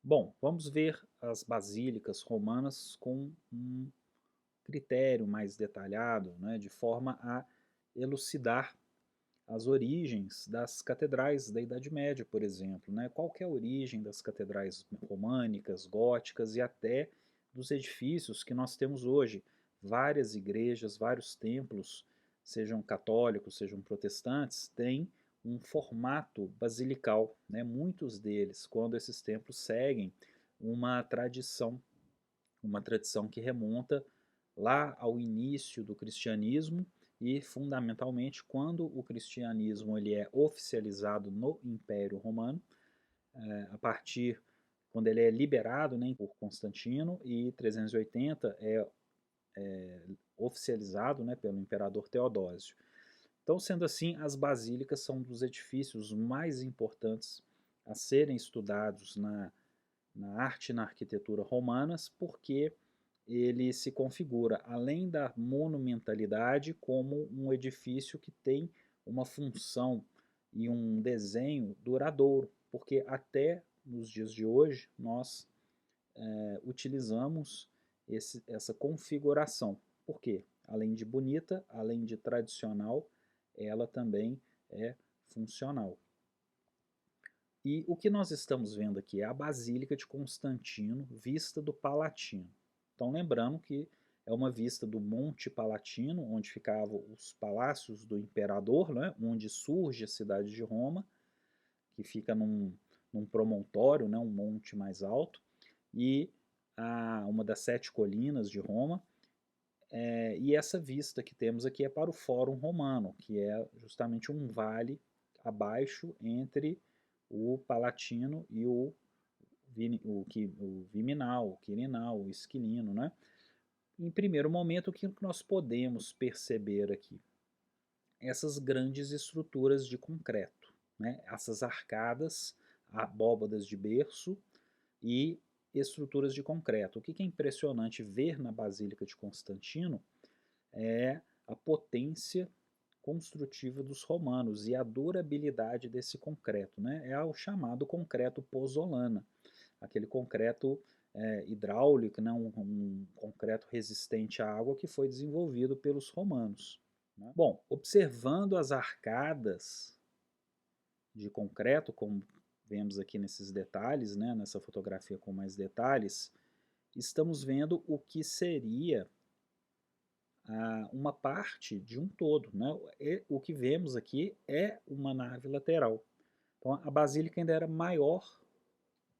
Bom, vamos ver as basílicas romanas com um critério mais detalhado, né, de forma a elucidar as origens das catedrais da Idade Média, por exemplo, né? Qual que é a origem das catedrais românicas, góticas e até dos edifícios que nós temos hoje? Várias igrejas, vários templos, sejam católicos, sejam protestantes, têm um formato basilical, né? Muitos deles, quando esses templos seguem uma tradição, uma tradição que remonta lá ao início do cristianismo e fundamentalmente quando o cristianismo ele é oficializado no Império Romano, a partir quando ele é liberado, né, por Constantino, e 380 é oficializado, né, pelo imperador Teodósio. Então, sendo assim, as basílicas são dos edifícios mais importantes a serem estudados na arte e na arquitetura romanas, porque ele se configura, além da monumentalidade, como um edifício que tem uma função e um desenho duradouro, porque até nos dias de hoje nós utilizamos essa configuração. Por quê? Além de bonita, além de tradicional, ela também é funcional. E o que nós estamos vendo aqui é a Basílica de Constantino, vista do Palatino. Então, lembrando que é uma vista do Monte Palatino, onde ficavam os palácios do imperador, né, onde surge a cidade de Roma, que fica num promontório, né, um monte mais alto, e uma das sete colinas de Roma. E essa vista que temos aqui é para o Fórum Romano, que é justamente um vale abaixo entre o Palatino e o Viminal, o Quirinal, o Esquilino, né? Em primeiro momento, o que nós podemos perceber aqui? Essas grandes estruturas de concreto, né? Essas arcadas, abóbadas de berço e estruturas de concreto. O que é impressionante ver na Basílica de Constantino é a potência construtiva dos romanos e a durabilidade desse concreto, né? É o chamado concreto pozzolana, aquele concreto hidráulico, né? Um concreto resistente à água que foi desenvolvido pelos romanos, né? Bom, observando as arcadas de concreto, como vemos aqui nesses detalhes, né? Nessa fotografia com mais detalhes, estamos vendo o que seria uma parte de um todo, né? O que vemos aqui é uma nave lateral. Então a basílica ainda era maior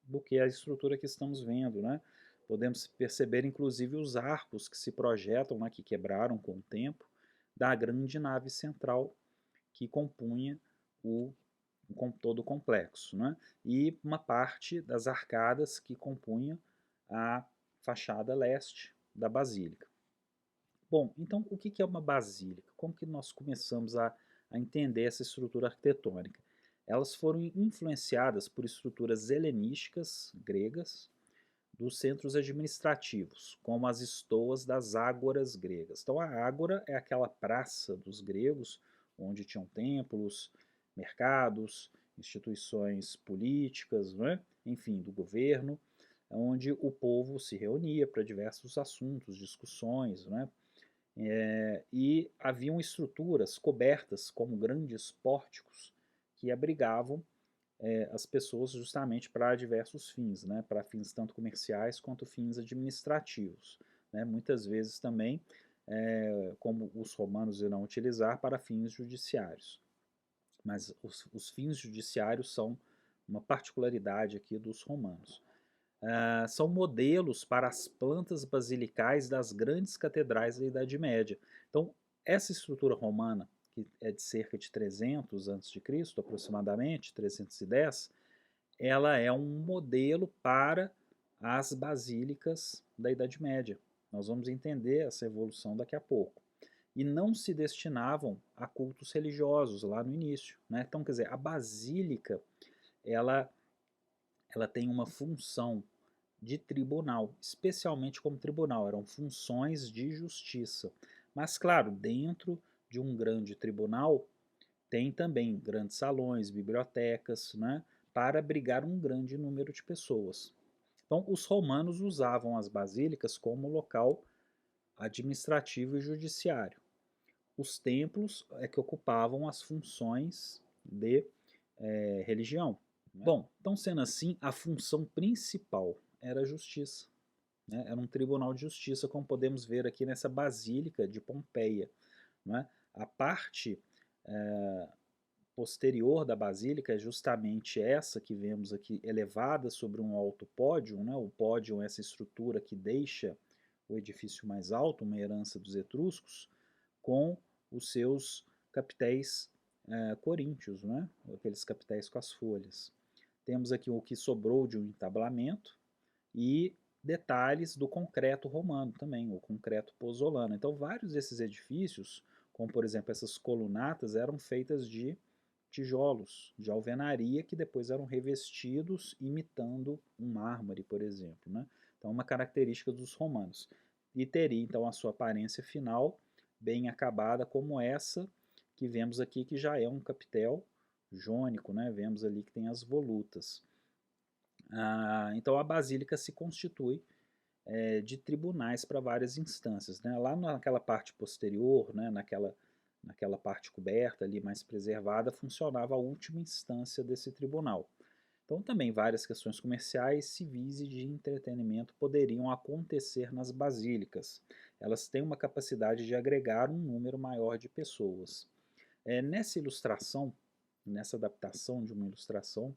do que a estrutura que estamos vendo, né? Podemos perceber inclusive os arcos que se projetam, né, que quebraram com o tempo, da grande nave central que compunha todo o complexo, né? E uma parte das arcadas que compunha a fachada leste da basílica. Bom, então o que é uma basílica? Como que nós começamos a entender essa estrutura arquitetônica? Elas foram influenciadas por estruturas helenísticas gregas dos centros administrativos, como as estoas das ágoras gregas. Então a ágora é aquela praça dos gregos, onde tinham templos, mercados, instituições políticas, né? Enfim, do governo, onde o povo se reunia para diversos assuntos, discussões, né? E haviam estruturas cobertas como grandes pórticos que abrigavam as pessoas justamente para diversos fins, né, para fins tanto comerciais quanto fins administrativos, né, muitas vezes também, como os romanos irão utilizar, para fins judiciários. Mas os fins judiciários são uma particularidade aqui dos romanos. São modelos para as plantas basilicais das grandes catedrais da Idade Média. Então, essa estrutura romana, que é de cerca de 300 a.C., aproximadamente, 310, ela é um modelo para as basílicas da Idade Média. Nós vamos entender essa evolução daqui a pouco. E não se destinavam a cultos religiosos lá no início, né? Então, quer dizer, a basílica, ela, ela tem uma função de tribunal, especialmente como tribunal, eram funções de justiça. Mas, claro, dentro de um grande tribunal tem também grandes salões, bibliotecas, né, para abrigar um grande número de pessoas. Então, os romanos usavam as basílicas como local administrativo e judiciário. Os templos é que ocupavam as funções de religião. Bom, então sendo assim, a função principal era a justiça. Né? Era um tribunal de justiça, como podemos ver aqui nessa Basílica de Pompeia. Né? A parte posterior da basílica é justamente essa que vemos aqui, elevada sobre um alto pódio. Né? O pódio é essa estrutura que deixa o edifício mais alto, uma herança dos etruscos, com os seus capitéis coríntios, né? Aqueles capitéis com as folhas. Temos aqui o que sobrou de um entablamento e detalhes do concreto romano também, o concreto pozzolano. Então, vários desses edifícios, como por exemplo essas colunatas, eram feitas de tijolos de alvenaria que depois eram revestidos imitando um mármore, por exemplo. Né? Então, uma característica dos romanos. E teria então a sua aparência final bem acabada, como essa que vemos aqui, que já é um capitel jônico, né? Vemos ali que tem as volutas. Então a basílica se constitui de tribunais para várias instâncias. Né? Lá naquela parte posterior, né? naquela parte coberta ali mais preservada, funcionava a última instância desse tribunal. Então também várias questões comerciais, civis e de entretenimento poderiam acontecer nas basílicas. Elas têm uma capacidade de agregar um número maior de pessoas. Nessa ilustração, nessa adaptação de uma ilustração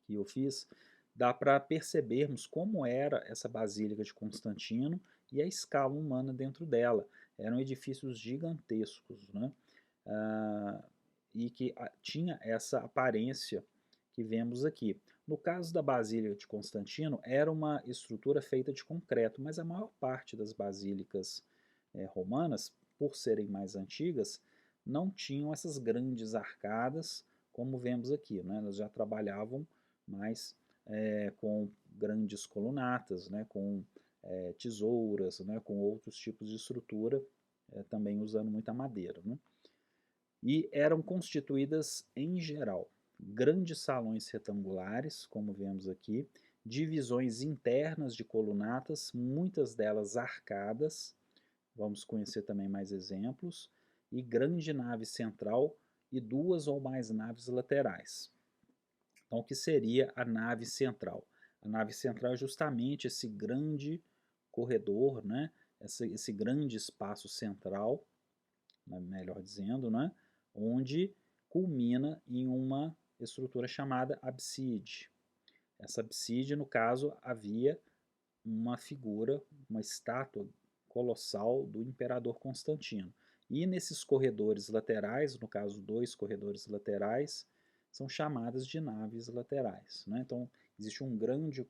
que eu fiz, dá para percebermos como era essa Basílica de Constantino e a escala humana dentro dela. Eram edifícios gigantescos, né? E que tinha essa aparência que vemos aqui. No caso da Basílica de Constantino, era uma estrutura feita de concreto, mas a maior parte das basílicas romanas, por serem mais antigas, não tinham essas grandes arcadas como vemos aqui. Né? Elas já trabalhavam mais com grandes colunatas, né? Com tesouras, né? Com outros tipos de estrutura, também usando muita madeira. Né? E eram constituídas, em geral, grandes salões retangulares, como vemos aqui, divisões internas de colunatas, muitas delas arcadas, vamos conhecer também mais exemplos, e grande nave central e duas ou mais naves laterais. Então, o que seria a nave central? A nave central é justamente esse grande corredor, né? esse grande espaço central, melhor dizendo, né? Onde culmina em uma estrutura chamada abside. Essa abside, no caso, havia uma figura, uma estátua colossal do imperador Constantino. E nesses corredores laterais, no caso, dois corredores laterais, são chamadas de naves laterais. Né? Então, existe um grande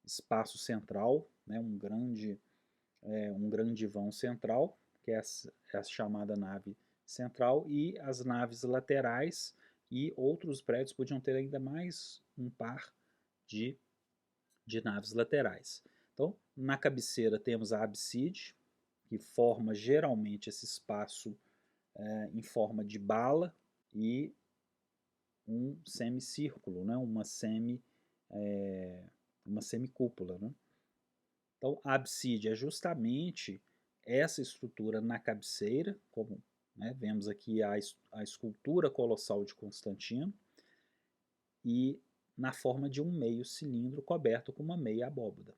espaço central, né? um grande vão central, que é a chamada nave central, e as naves laterais, e outros prédios podiam ter ainda mais um par de naves laterais. Então, na cabeceira temos a abside, que forma geralmente esse espaço em forma de bala, e um semicírculo, né? Uma semicúpula. Né? Então, a abside é justamente essa estrutura na cabeceira, como vemos aqui a escultura colossal de Constantino, e na forma de um meio cilindro coberto com uma meia abóbada.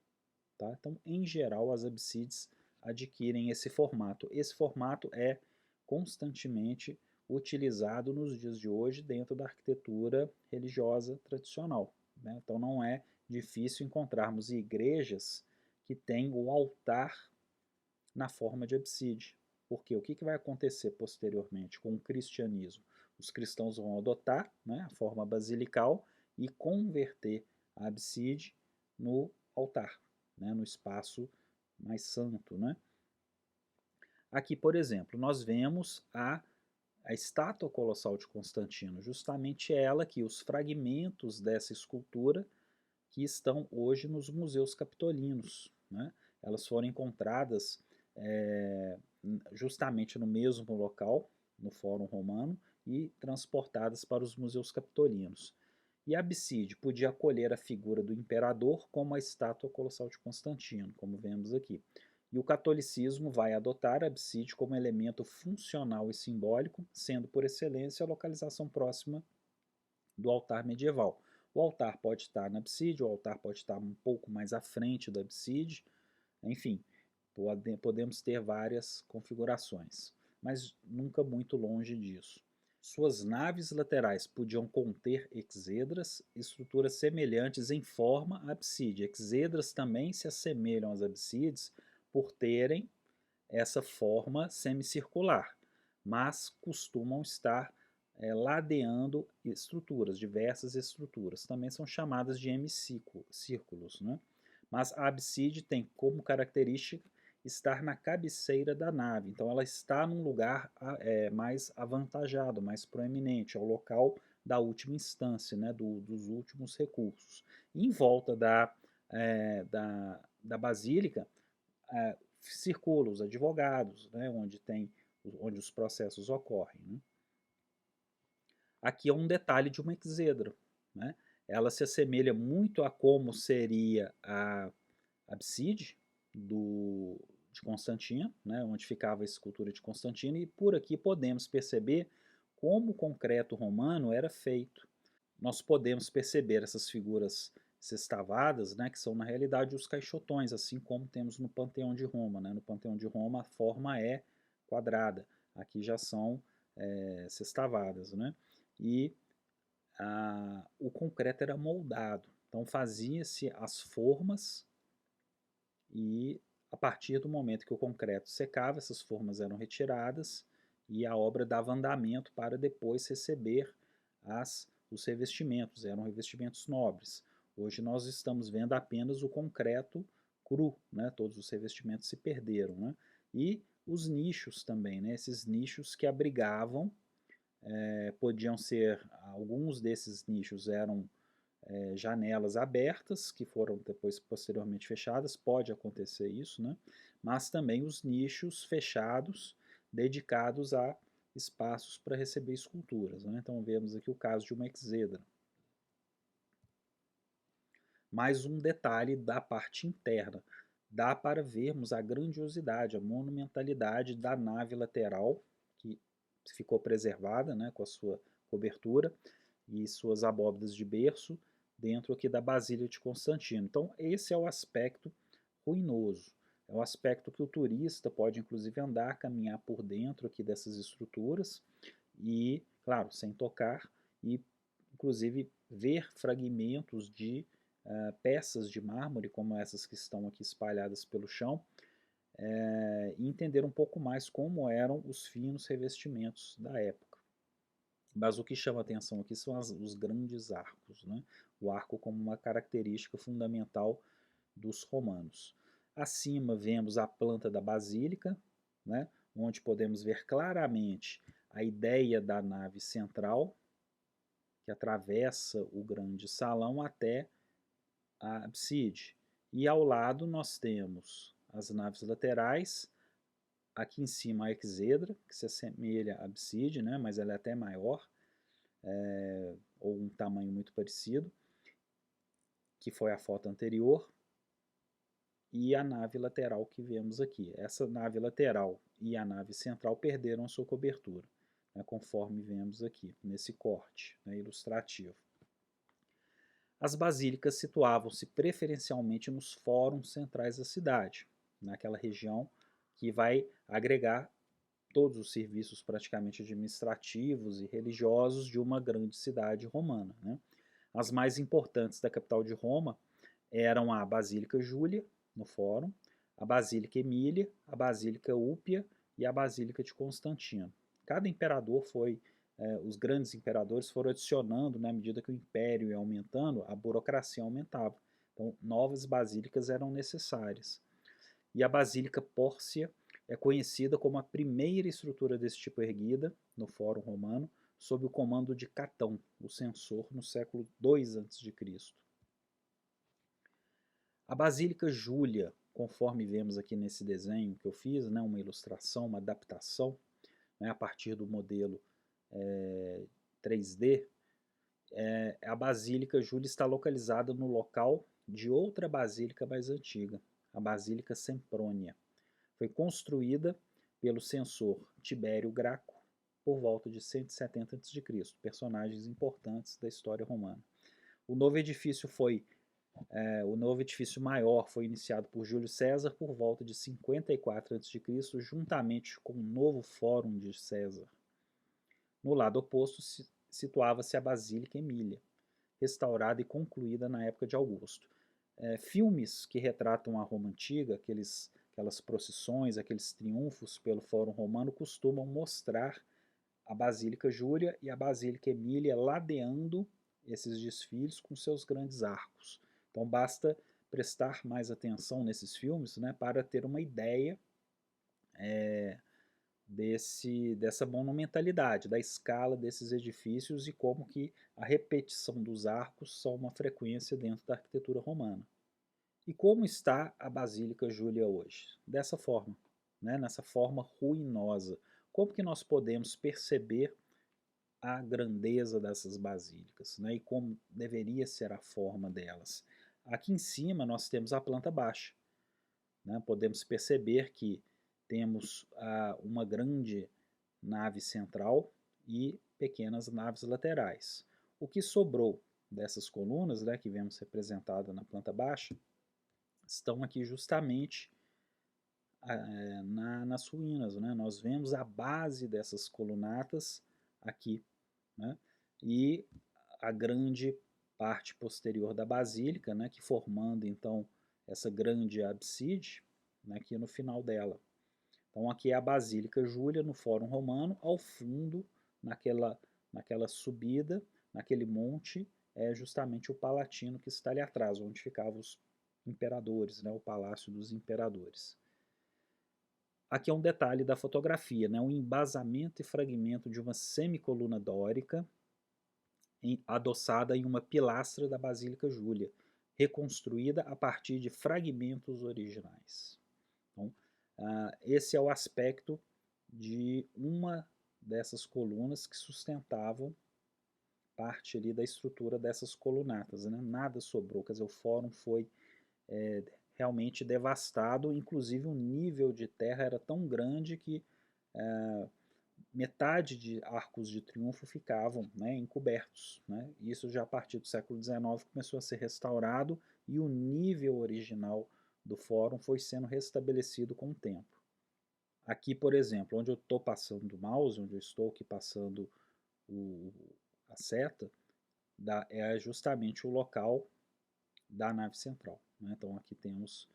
Tá? Então, em geral, as absides adquirem esse formato. Esse formato é constantemente utilizado nos dias de hoje dentro da arquitetura religiosa tradicional. Né? Então, não é difícil encontrarmos igrejas que têm o altar na forma de abside. Porque o que vai acontecer posteriormente com o cristianismo? Os cristãos vão adotar a forma basilical e converter a abside no altar, no espaço mais santo. Né? Aqui, por exemplo, nós vemos a estátua colossal de Constantino, justamente ela que os fragmentos dessa escultura que estão hoje nos museus capitolinos. Né? Elas foram encontradas justamente no mesmo local, no Fórum Romano, e transportadas para os museus capitolinos. E a absíde podia acolher a figura do imperador como a estátua colossal de Constantino, como vemos aqui. E o catolicismo vai adotar a absíde como elemento funcional e simbólico, sendo por excelência a localização próxima do altar medieval. O altar pode estar na absíde, o altar pode estar um pouco mais à frente da absíde, enfim, podemos ter várias configurações, mas nunca muito longe disso. Suas naves laterais podiam conter exedras, estruturas semelhantes em forma à absíde. Exedras também se assemelham às absides por terem essa forma semicircular, mas costumam estar ladeando estruturas, diversas estruturas. Também são chamadas de hemicírculos, né? Mas a absíde tem como característica estar na cabeceira da nave, então ela está num lugar mais avantajado, mais proeminente, é o local da última instância, né, dos últimos recursos. Em volta da basílica, circulam os advogados, né, onde os processos ocorrem. Né? Aqui é um detalhe de uma exedra. Né? Ela se assemelha muito a como seria a abside de Constantino, né, onde ficava a escultura de Constantino, e por aqui podemos perceber como o concreto romano era feito. Nós podemos perceber essas figuras sextavadas, né, que são na realidade os caixotões, assim como temos no Panteão de Roma. Né? No Panteão de Roma a forma é quadrada, aqui já são sextavadas. Né? E o concreto era moldado, então fazia-se as formas e a partir do momento que o concreto secava, essas formas eram retiradas e a obra dava andamento para depois receber os revestimentos, eram revestimentos nobres. Hoje nós estamos vendo apenas o concreto cru, né? Todos os revestimentos se perderam. Né? E os nichos também, né? Esses nichos que abrigavam, podiam ser, alguns desses nichos eram janelas abertas, que foram depois posteriormente fechadas, pode acontecer isso, né? Mas também os nichos fechados, dedicados a espaços para receber esculturas. Né? Então vemos aqui o caso de uma exedra. Mais um detalhe da parte interna. Dá para vermos a grandiosidade, a monumentalidade da nave lateral, que ficou preservada, né, com a sua cobertura e suas abóbadas de berço, dentro aqui da Basílica de Constantino. Então, esse é o aspecto ruinoso. É o aspecto que o turista pode, inclusive, andar, caminhar por dentro aqui dessas estruturas e, claro, sem tocar, e, inclusive, ver fragmentos de peças de mármore, como essas que estão aqui espalhadas pelo chão, e entender um pouco mais como eram os finos revestimentos da época. Mas o que chama atenção aqui são os grandes arcos, né? O arco como uma característica fundamental dos romanos. Acima vemos a planta da basílica, né? Onde podemos ver claramente a ideia da nave central, que atravessa o grande salão até a abside. E ao lado nós temos as naves laterais, aqui em cima a exedra, que se assemelha à abside, né? Mas ela é até maior, ou um tamanho muito parecido, que foi a foto anterior, e a nave lateral que vemos aqui. Essa nave lateral e a nave central perderam a sua cobertura, né, conforme vemos aqui, nesse corte, né, ilustrativo. As basílicas situavam-se preferencialmente nos fóruns centrais da cidade, naquela região que vai agregar todos os serviços praticamente administrativos e religiosos de uma grande cidade romana. Né? As mais importantes da capital de Roma eram a Basílica Júlia, no Fórum, a Basílica Emília, a Basílica Úpia e a Basílica de Constantino. Cada imperador os grandes imperadores foram adicionando, né, à medida que o império ia aumentando, a burocracia aumentava. Então, novas basílicas eram necessárias. E a Basílica Pórcia é conhecida como a primeira estrutura desse tipo erguida no Fórum Romano, sob o comando de Catão, o censor, no século II a.C. A Basílica Júlia, conforme vemos aqui nesse desenho que eu fiz, né, uma ilustração, uma adaptação, né, a partir do modelo 3D, A Basílica Júlia está localizada no local de outra basílica mais antiga, a Basílica Semprônia. Foi construída pelo censor Tibério Graco por volta de 170 a.C., personagens importantes da história romana. O novo edifício maior foi iniciado por Júlio César por volta de 54 a.C., juntamente com o novo Fórum de César. No lado oposto situava-se a Basílica Emília, restaurada e concluída na época de Augusto. Filmes que retratam a Roma antiga, aquelas procissões, aqueles triunfos pelo Fórum Romano, costumam mostrar a Basílica Júlia e a Basílica Emília ladeando esses desfiles com seus grandes arcos. Então basta prestar mais atenção nesses filmes, né, para ter uma ideia dessa monumentalidade, da escala desses edifícios e como que a repetição dos arcos são uma frequência dentro da arquitetura romana. E como está a Basílica Júlia hoje? Dessa forma, né? Nessa forma ruinosa. Como que nós podemos perceber a grandeza dessas basílicas, né? E como deveria ser a forma delas? Aqui em cima nós temos a planta baixa. Né? Podemos perceber que temos uma grande nave central e pequenas naves laterais. O que sobrou dessas colunas, né, que vemos representada na planta baixa, estão aqui justamente nas ruínas. Né? Nós vemos a base dessas colunatas aqui, né? E a grande parte posterior da basílica, né, que formando então essa grande abside, né, aqui no final dela. Então aqui é a Basílica Júlia no Fórum Romano, ao fundo, naquela subida, naquele monte, é justamente o Palatino que está ali atrás, onde ficavam os imperadores, né, o Palácio dos Imperadores. Aqui é um detalhe da fotografia, né, um embasamento e fragmento de uma semicoluna dórica adossada em uma pilastra da Basílica Júlia, reconstruída a partir de fragmentos originais. Então, esse é o aspecto de uma dessas colunas que sustentavam parte ali da estrutura dessas colunatas. Né? Nada sobrou, quer dizer, o fórum foi realmente devastado, inclusive o nível de terra era tão grande que metade de arcos de triunfo ficavam, né, encobertos. Né? Isso já a partir do século XIX começou a ser restaurado e o nível original do fórum foi sendo restabelecido com o tempo. Aqui, por exemplo, onde eu estou passando o mouse, onde eu estou aqui passando a seta, é justamente o local da nave central. Né? Então aqui temos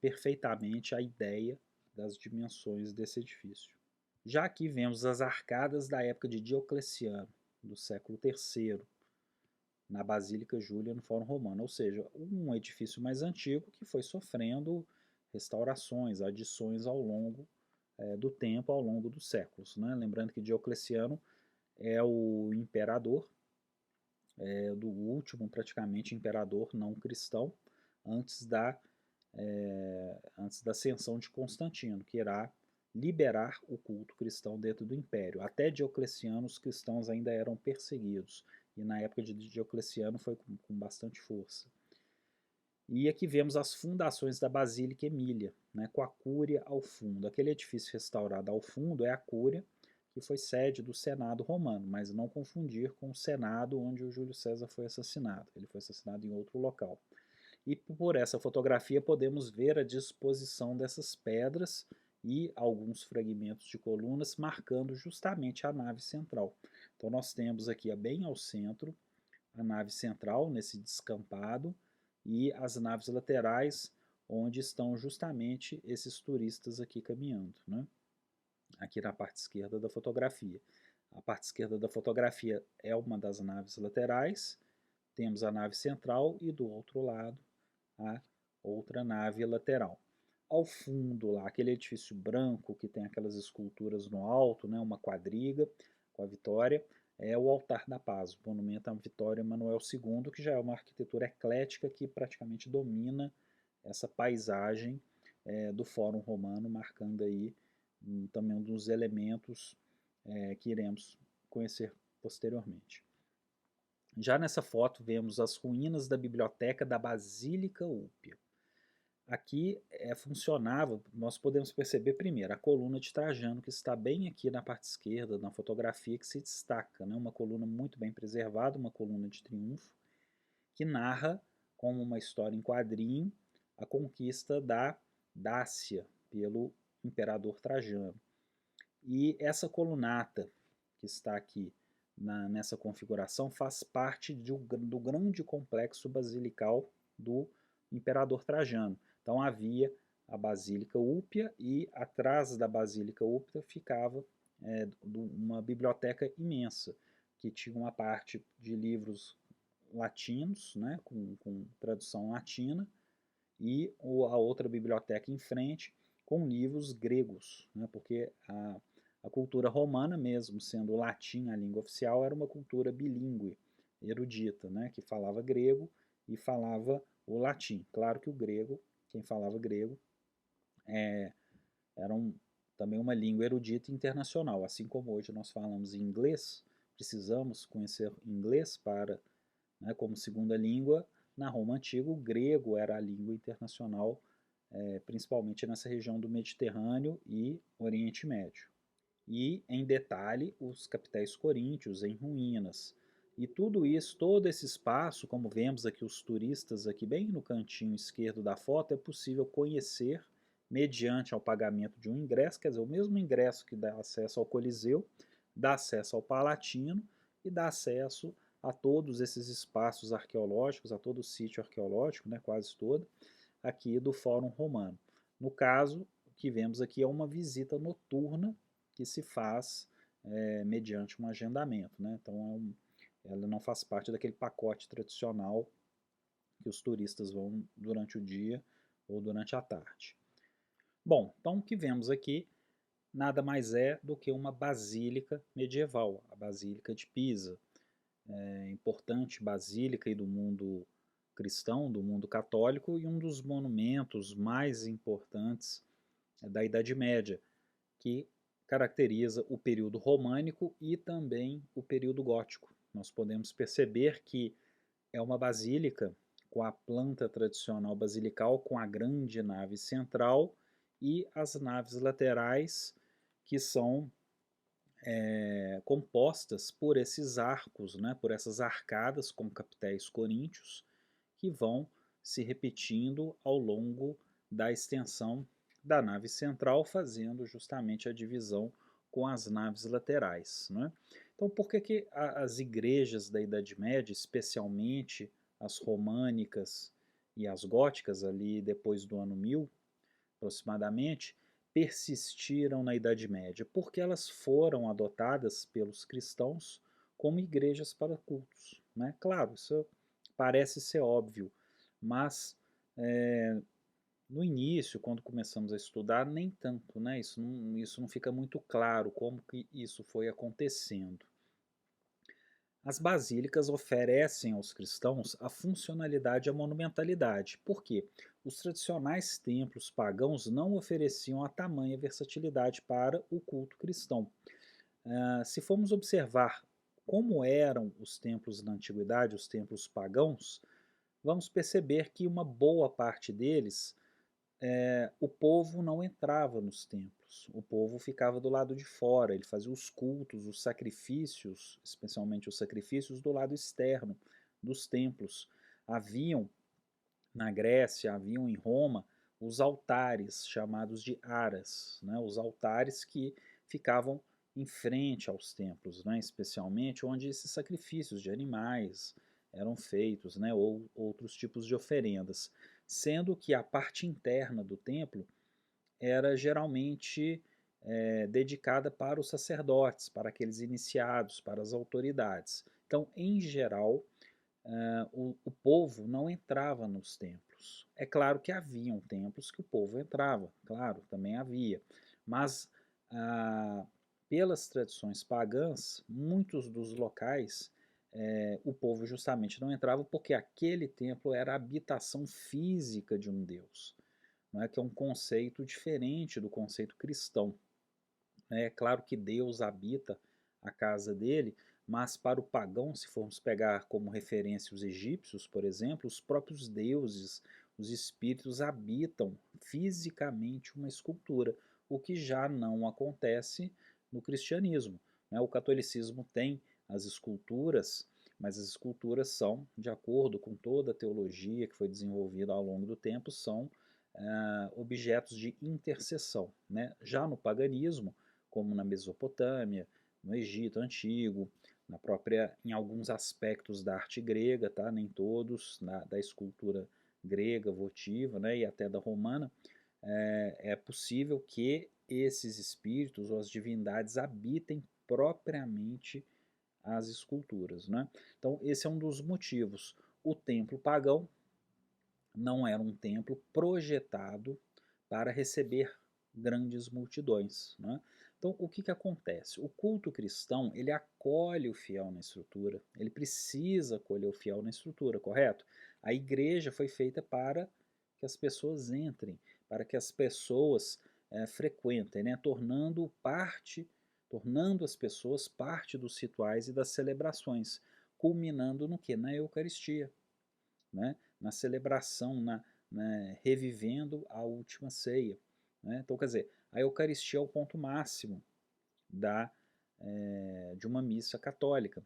perfeitamente a ideia das dimensões desse edifício. Já aqui vemos as arcadas da época de Diocleciano, do século III, na Basílica Júlia, no Fórum Romano, ou seja, um edifício mais antigo que foi sofrendo restaurações, adições ao longo do tempo, ao longo dos séculos. Né? Lembrando que Diocleciano é o imperador, do último praticamente imperador não cristão, antes da ascensão de Constantino, que irá liberar o culto cristão dentro do império. Até Diocleciano os cristãos ainda eram perseguidos, e na época de Diocleciano foi com bastante força. E aqui vemos as fundações da Basílica Emília, né, com a Cúria ao fundo. Aquele edifício restaurado ao fundo é a Cúria, que foi sede do Senado romano, mas não confundir com o Senado onde o Júlio César foi assassinado. Ele foi assassinado em outro local. E por essa fotografia podemos ver a disposição dessas pedras e alguns fragmentos de colunas marcando justamente a nave central. Então nós temos aqui bem ao centro a nave central nesse descampado e as naves laterais onde estão justamente esses turistas aqui caminhando, né? Aqui na parte esquerda da fotografia. A parte esquerda da fotografia é uma das naves laterais, temos a nave central e do outro lado a outra nave lateral. Ao fundo lá, aquele edifício branco que tem aquelas esculturas no alto, né, uma quadriga com a Vitória, é o Altar da Paz, o monumento à Vitória Emanuel II, que já é uma arquitetura eclética que praticamente domina essa paisagem do Fórum Romano, marcando aí também um dos elementos que iremos conhecer posteriormente. Já nessa foto vemos as ruínas da biblioteca da Basílica Úpia. Aqui funcionava, nós podemos perceber primeiro a coluna de Trajano, que está bem aqui na parte esquerda, na fotografia, que se destaca, né? Uma coluna muito bem preservada, uma coluna de triunfo, que narra, como uma história em quadrinho, a conquista da Dácia pelo imperador Trajano. E essa colunata que está aqui nessa configuração faz parte do grande complexo basilical do imperador Trajano. Então havia a Basílica Úpia e atrás da Basílica Úpia ficava uma biblioteca imensa, que tinha uma parte de livros latinos, né, com tradução latina, e a outra biblioteca em frente com livros gregos, né, porque a cultura romana, mesmo sendo o latim a língua oficial, era uma cultura bilíngue, erudita, né, que falava grego e falava o latim. Claro que o grego, quem falava grego, era também uma língua erudita internacional. Assim como hoje nós falamos inglês, precisamos conhecer inglês para, né, como segunda língua. Na Roma antiga, o grego era a língua internacional, principalmente nessa região do Mediterrâneo e Oriente Médio. E, em detalhe, os capitéis coríntios em ruínas. E tudo isso, todo esse espaço, como vemos aqui os turistas aqui bem no cantinho esquerdo da foto, é possível conhecer mediante ao pagamento de um ingresso, quer dizer, o mesmo ingresso que dá acesso ao Coliseu, dá acesso ao Palatino e dá acesso a todos esses espaços arqueológicos, a todo o sítio arqueológico, né, quase todo, aqui do Fórum Romano. No caso, o que vemos aqui é uma visita noturna que se faz mediante um agendamento, né? Então ela não faz parte daquele pacote tradicional que os turistas vão durante o dia ou durante a tarde. Bom, então o que vemos aqui nada mais é do que uma basílica medieval, a Basílica de Pisa, importante basílica do mundo cristão, do mundo católico, e um dos monumentos mais importantes da Idade Média, que caracteriza o período românico e também o período gótico. Nós podemos perceber que é uma basílica com a planta tradicional basilical, com a grande nave central e as naves laterais, que são compostas por esses arcos, né, por essas arcadas com capitéis coríntios, que vão se repetindo ao longo da extensão da nave central, fazendo justamente a divisão com as naves laterais. Né? Então, por que as igrejas da Idade Média, especialmente as românicas e as góticas, ali depois do ano 1000, aproximadamente, persistiram na Idade Média? Porque elas foram adotadas pelos cristãos como igrejas para cultos. Né? Claro, isso parece ser óbvio, mas no início, quando começamos a estudar, nem tanto, né? Isso não fica muito claro como que isso foi acontecendo. As basílicas oferecem aos cristãos a funcionalidade e a monumentalidade. Por quê? Os tradicionais templos pagãos não ofereciam a tamanha versatilidade para o culto cristão. Se formos observar como eram os templos na antiguidade, os templos pagãos, vamos perceber que uma boa parte deles, o povo não entrava nos templos, o povo ficava do lado de fora, ele fazia os cultos, os sacrifícios, especialmente os sacrifícios do lado externo dos templos. Haviam na Grécia, haviam em Roma os altares chamados de aras, né? Os altares que ficavam em frente aos templos, né? Especialmente onde esses sacrifícios de animais eram feitos, né? Ou outros tipos de oferendas, sendo que a parte interna do templo era geralmente dedicada para os sacerdotes, para aqueles iniciados, para as autoridades. Então, em geral, o povo não entrava nos templos. É claro que haviam templos que o povo entrava, claro, também havia, mas pelas tradições pagãs, muitos dos locais o povo justamente não entrava porque aquele templo era a habitação física de um deus, não é? Que é um conceito diferente do conceito cristão. É claro que Deus habita a casa dele, mas para o pagão, se formos pegar como referência os egípcios, por exemplo, os próprios deuses, os espíritos habitam fisicamente uma escultura, o que já não acontece no cristianismo, né? O catolicismo tem as esculturas, mas as esculturas são, de acordo com toda a teologia que foi desenvolvida ao longo do tempo, são objetos de intercessão, né? Já no paganismo, como na Mesopotâmia, no Egito Antigo, em alguns aspectos da arte grega, tá? Nem todos, da escultura grega, votiva, né? E até da romana, é possível que esses espíritos ou as divindades habitem propriamente as esculturas, né? Então, esse é um dos motivos. O templo pagão não era um templo projetado para receber grandes multidões, né? Então, o que acontece? O culto cristão, ele acolhe o fiel na estrutura, ele precisa acolher o fiel na estrutura, correto? A igreja foi feita para que as pessoas entrem, para que as pessoas frequentem, né? Tornando as pessoas parte dos rituais e das celebrações, culminando no que? Na Eucaristia, né? Na celebração, revivendo a última ceia. Né? Então, quer dizer, a Eucaristia é o ponto máximo de uma missa católica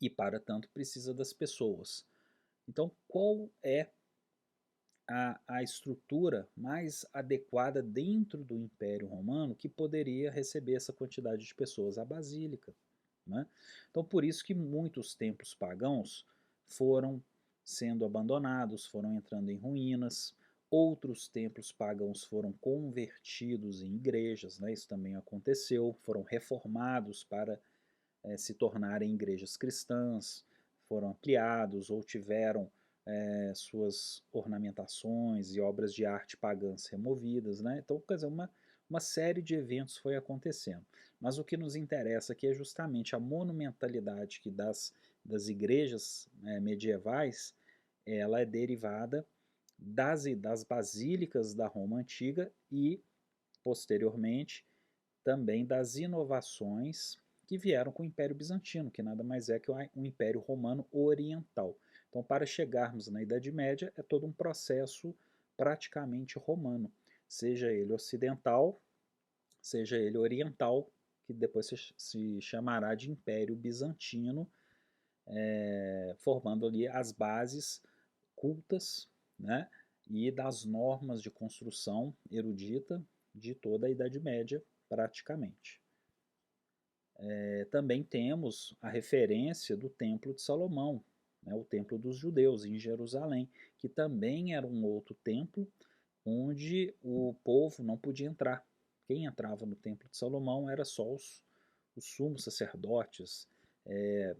e, para tanto, precisa das pessoas. Então, qual é a estrutura mais adequada dentro do Império Romano que poderia receber essa quantidade de pessoas? A Basílica. Né? Então, por isso que muitos templos pagãos foram sendo abandonados, foram entrando em ruínas. Outros templos pagãos foram convertidos em igrejas, né? Isso também aconteceu, foram reformados para se tornarem igrejas cristãs, foram ampliados ou tiveram suas ornamentações e obras de arte pagãs removidas, né? Então, quer dizer, uma série de eventos foi acontecendo. Mas o que nos interessa aqui é justamente a monumentalidade que das igrejas medievais, ela é derivada das basílicas da Roma antiga e, posteriormente, também das inovações que vieram com o Império Bizantino, que nada mais é que um Império Romano Oriental. Então, para chegarmos na Idade Média, é todo um processo praticamente romano, seja ele ocidental, seja ele oriental, que depois se chamará de Império Bizantino, formando ali as bases cultas, né, e das normas de construção erudita de toda a Idade Média, praticamente. Também temos a referência do Templo de Salomão, né, o Templo dos Judeus, em Jerusalém, que também era um outro templo onde o povo não podia entrar. Quem entrava no Templo de Salomão era só os sumos sacerdotes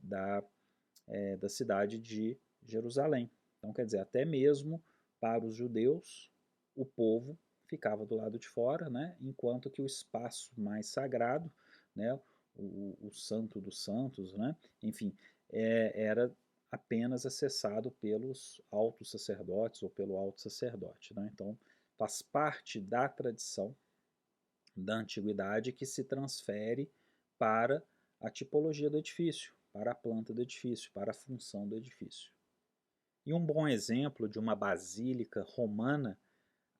da cidade de Jerusalém. Então, quer dizer, até mesmo para os judeus, o povo ficava do lado de fora, né, enquanto que o espaço mais sagrado, né, o Santo dos Santos, né, enfim, era apenas acessado pelos altos sacerdotes ou pelo alto sacerdote. Né? Então, faz parte da tradição da antiguidade que se transfere para a tipologia do edifício, para a planta do edifício, para a função do edifício. E um bom exemplo de uma basílica romana,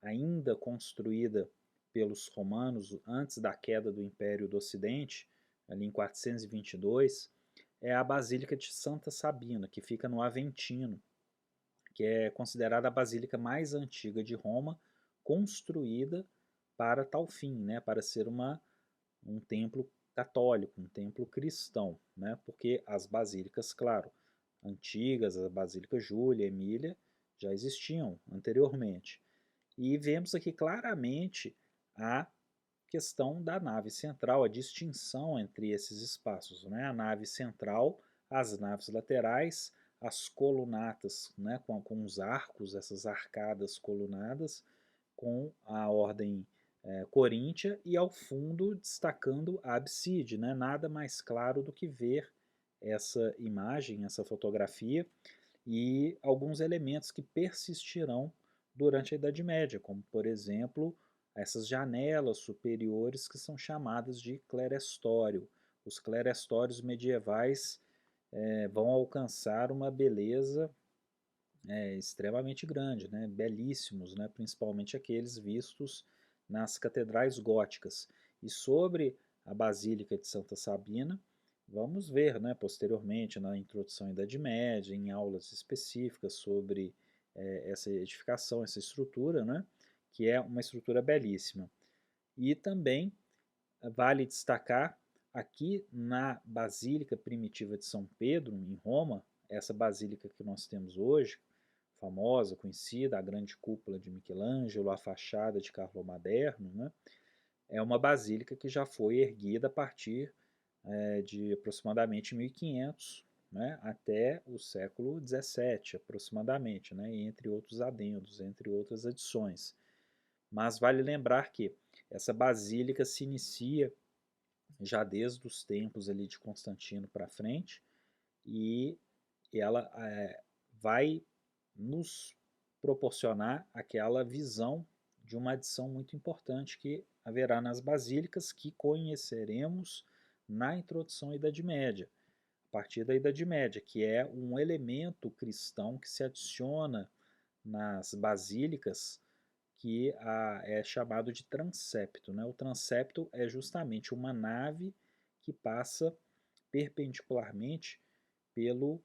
ainda construída pelos romanos antes da queda do Império do Ocidente, ali em 422, é a Basílica de Santa Sabina, que fica no Aventino, que é considerada a basílica mais antiga de Roma, construída para tal fim, né, para ser um templo católico, um templo cristão, né, porque as basílicas, claro, antigas, a Basílica Júlia, Emília, já existiam anteriormente. E vemos aqui claramente a questão da nave central, a distinção entre esses espaços, né? A nave central, as naves laterais, as colunatas, né? com os arcos, essas arcadas colunadas, com a ordem coríntia, e ao fundo destacando a abside, né? Nada mais claro do que ver essa imagem, essa fotografia, e alguns elementos que persistirão durante a Idade Média, como, por exemplo, essas janelas superiores que são chamadas de clerestório, os clerestórios medievais vão alcançar uma beleza extremamente grande, né? Belíssimos, né? Principalmente aqueles vistos nas catedrais góticas. E sobre a Basílica de Santa Sabina, vamos ver, né, posteriormente, na introdução à Idade Média, em aulas específicas sobre essa edificação, essa estrutura, né, que é uma estrutura belíssima. E também vale destacar aqui na Basílica Primitiva de São Pedro, em Roma, essa basílica que nós temos hoje, famosa, conhecida, a grande cúpula de Michelangelo, a fachada de Carlo Maderno, né? É uma basílica que já foi erguida a partir de aproximadamente 1500, né, até o século XVII, aproximadamente, né, entre outros adendos, entre outras adições. Mas vale lembrar que essa basílica se inicia já desde os tempos ali de Constantino para frente e ela vai nos proporcionar aquela visão de uma adição muito importante que haverá nas basílicas que conheceremos na introdução à Idade Média, a partir da Idade Média, que é um elemento cristão que se adiciona nas basílicas que é chamado de transepto, né? O transepto é justamente uma nave que passa perpendicularmente pela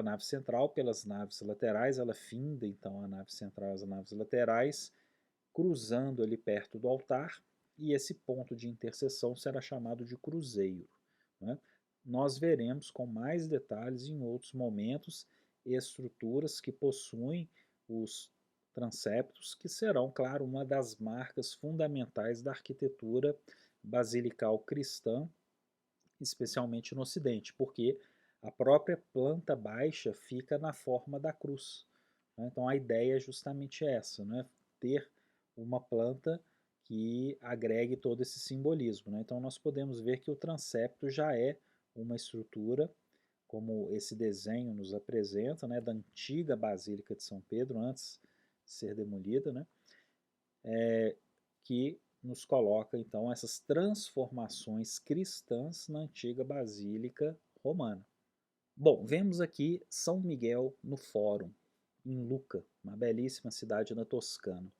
nave central, pelas naves laterais, ela finda então a nave central e as naves laterais, cruzando ali perto do altar, e esse ponto de interseção será chamado de cruzeiro. Né? Nós veremos com mais detalhes em outros momentos estruturas que possuem os transeptos, que serão, claro, uma das marcas fundamentais da arquitetura basilical cristã, especialmente no Ocidente, porque a própria planta baixa fica na forma da cruz. Né? Então a ideia é justamente essa, né? Ter uma planta que agregue todo esse simbolismo. Né? Então nós podemos ver que o transepto já é uma estrutura, como esse desenho nos apresenta, né? Da antiga Basílica de São Pedro, antes de ser demolida, né? Que nos coloca então essas transformações cristãs na antiga Basílica Romana. Bom, vemos aqui São Miguel no Fórum, em Lucca, uma belíssima cidade na Toscana.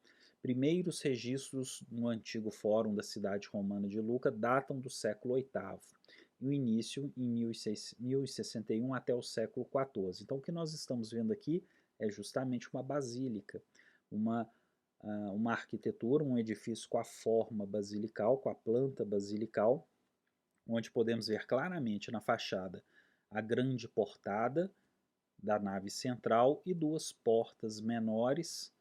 Primeiros registros no antigo fórum da cidade romana de Lucca datam do século VIII, e o início em 1061 até o século XIV. Então o que nós estamos vendo aqui é justamente uma basílica, uma, uma arquitetura, um edifício com a forma basilical, com a planta basilical, onde podemos ver claramente na fachada a grande portada da nave central e duas portas menores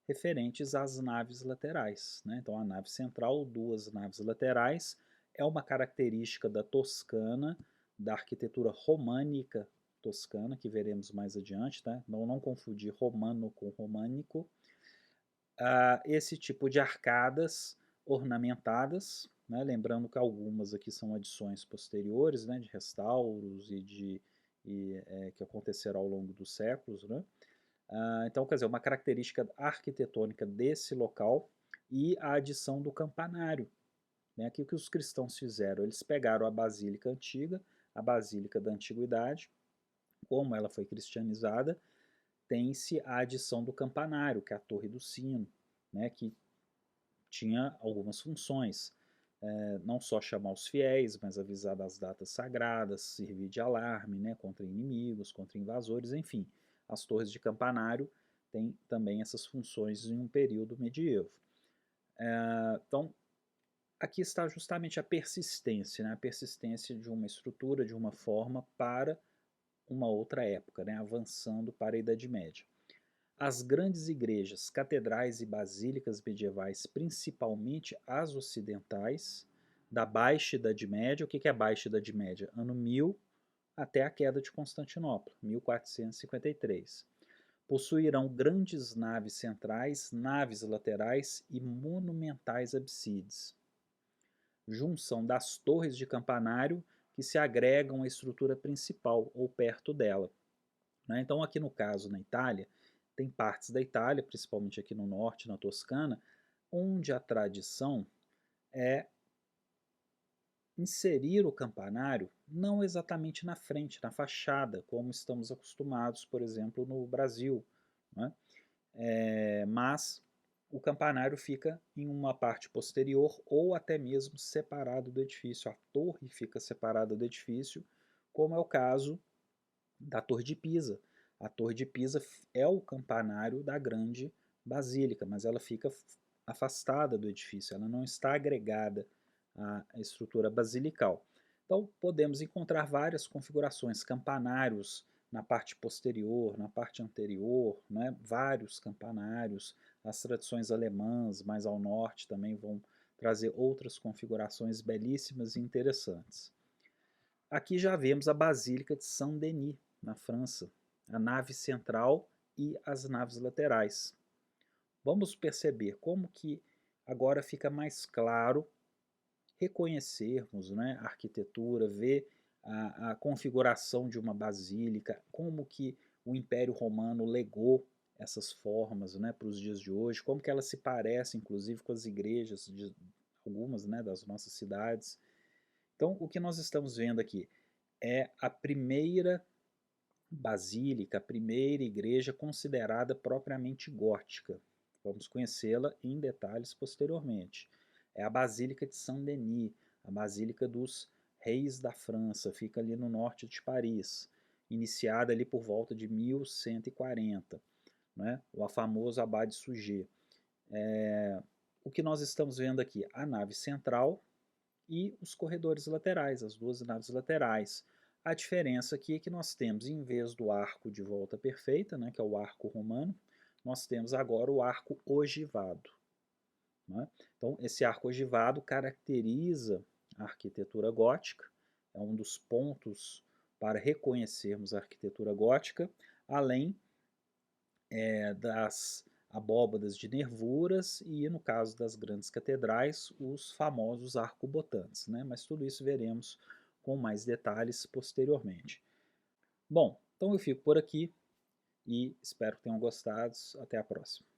referentes às naves laterais. Né? Então, a nave central, duas naves laterais, é uma característica da Toscana, da arquitetura românica toscana, que veremos mais adiante, tá? Não confundir romano com românico. Esse tipo de arcadas ornamentadas, né? Lembrando que algumas aqui são adições posteriores, né? De restauros que aconteceram ao longo dos séculos, né? Então, quer dizer, uma característica arquitetônica desse local e a adição do campanário. Né? Aqui o que os cristãos fizeram? Eles pegaram a basílica antiga, a basílica da antiguidade, como ela foi cristianizada, tem-se a adição do campanário, que é a torre do sino, né? Que tinha algumas funções. Não só chamar os fiéis, mas avisar das datas sagradas, servir de alarme, né, contra inimigos, contra invasores, enfim. As torres de campanário têm também essas funções em um período medievo. Então, aqui está justamente a persistência, né, a persistência de uma estrutura, de uma forma para uma outra época, né, avançando para a Idade Média. As grandes igrejas, catedrais e basílicas medievais, principalmente as ocidentais, da Baixa Idade Média. O que é a Baixa Idade Média? Ano 1000 até a queda de Constantinopla, 1453. Possuirão grandes naves centrais, naves laterais e monumentais absides. Junção das torres de campanário que se agregam à estrutura principal ou perto dela. Então, aqui no caso, na Itália, tem partes da Itália, principalmente aqui no norte, na Toscana, onde a tradição é inserir o campanário não exatamente na frente, na fachada, como estamos acostumados, por exemplo, no Brasil, né? Mas o campanário fica em uma parte posterior ou até mesmo separado do edifício. A torre fica separada do edifício, como é o caso da Torre de Pisa. A Torre de Pisa é o campanário da grande basílica, mas ela fica afastada do edifício, ela não está agregada à estrutura basilical. Então, podemos encontrar várias configurações, campanários na parte posterior, na parte anterior, né? Vários campanários. As tradições alemãs, mais ao norte, também vão trazer outras configurações belíssimas e interessantes. Aqui já vemos a Basílica de Saint-Denis, na França, a nave central e as naves laterais. Vamos perceber como que agora fica mais claro reconhecermos, né, a arquitetura, ver a configuração de uma basílica, como que o Império Romano legou essas formas, né, para os dias de hoje, como que elas se parecem, inclusive, com as igrejas de algumas, né, das nossas cidades. Então, o que nós estamos vendo aqui é a primeira basílica, a primeira igreja considerada propriamente gótica. Vamos conhecê-la em detalhes posteriormente. É a Basílica de Saint-Denis, a Basílica dos Reis da França, fica ali no norte de Paris, iniciada ali por volta de 1140, né? O famoso Abade Suger. O que nós estamos vendo aqui? A nave central e os corredores laterais, as duas naves laterais. A diferença aqui é que nós temos, em vez do arco de volta perfeita, né, que é o arco romano, nós temos agora o arco ogivado. Né? Então, esse arco ogivado caracteriza a arquitetura gótica, é um dos pontos para reconhecermos a arquitetura gótica, além das abóbadas de nervuras e, no caso das grandes catedrais, os famosos arcobotantes, né? Mas tudo isso veremos com mais detalhes posteriormente. Bom, então eu fico por aqui e espero que tenham gostado. Até a próxima.